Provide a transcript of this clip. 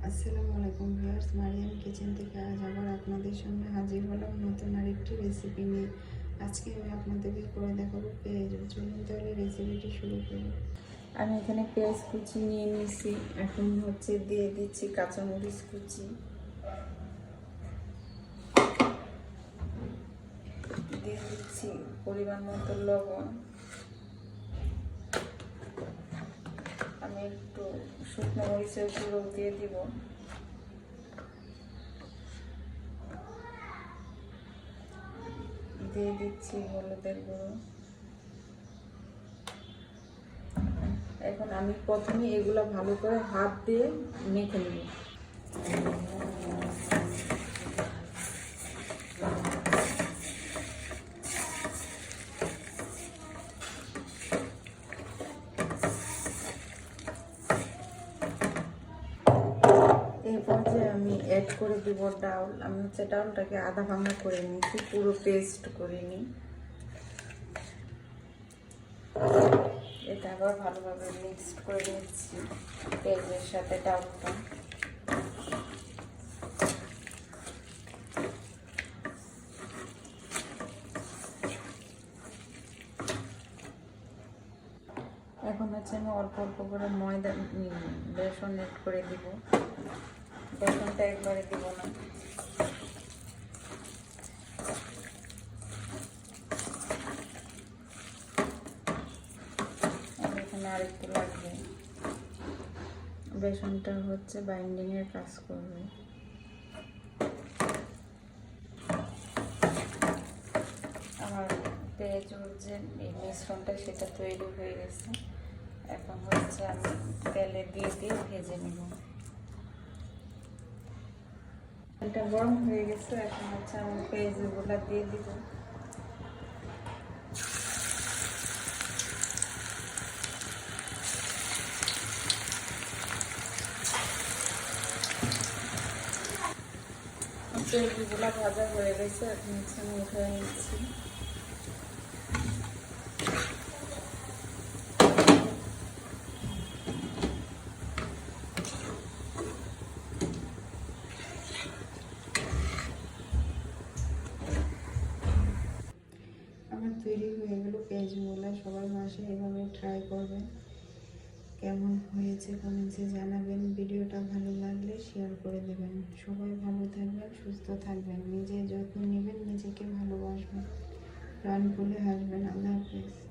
আসসালামু আলাইকুম viewers, Mariam kitchen থেকে আজ আবার আপনাদের সামনে হাজির হলাম নতুন আরেকটি রেসিপি নিয়ে। আজকে আমি আপনাদেরকে করে দেখাবো পেঁয়াজ। চলুন তাহলে রেসিপিটি শুরু করি। আমি এখানে পেঁয়াজ কুচি নিয়ে নিয়েছি। এখন দিয়ে দিচ্ছি কাঁচামরিচ কুচি, দিয়ে দিচ্ছি পরিমাণ মতো লবণ। আমি একটু শুকনো মরিচের গুঁড়ো দিয়ে দিব। দিয়ে দিচ্ছি হলুদের গুঁড়ো। এখন আমি প্রথমে এগুলো ভালো করে হাত দিয়ে মেখে নেব। এরপর যে আমি অ্যাড করে দিব ডাউল। আমি ডাউলটাকে আধা ভাঙা করে নিয়েছি, পুরো পেস্ট করে নিই। এটা আবার ভালোভাবে মিক্সড করে নিচ্ছি পেঁয়াজের সাথে ডাউলটা। এখন আমি অল্প অল্প করে ময়দা বেসন অ্যাড করে দিব। বেসনটা একবারে দিব না, এখানে আরেকটু লাগবে। বেসনটা বাইন্ডিংয়ের কাজ করবে। আমার পেঁয়াজের যে মিশ্রণটা সেটা তৈরি হয়ে গেছে। এখন আমি তেলে দিয়ে ভেজে নেব। এটা গরম হয়ে গেছে। এখন আমি পেঁয়াজগুলো দিয়ে দিব। পেঁয়াজগুলো ভাজা হয়ে গেছে। এখন আমি উঠে নিচ্ছি। আমার তৈরি হয়ে গেল পেঁয়াজগুলো। সবাই মাসে এভাবে ট্রাই করবেন। কেমন হয়েছে কমেন্টসে জানাবেন। ভিডিওটা ভালো লাগলে শেয়ার করে দেবেন। সবাই ভালো থাকবেন, সুস্থ থাকবেন, নিজের যত্ন নেবেন, নিজেকে ভালোবাসবেন, প্রাণ খুলে হাসবেন। আল্লাহ হাফেজ।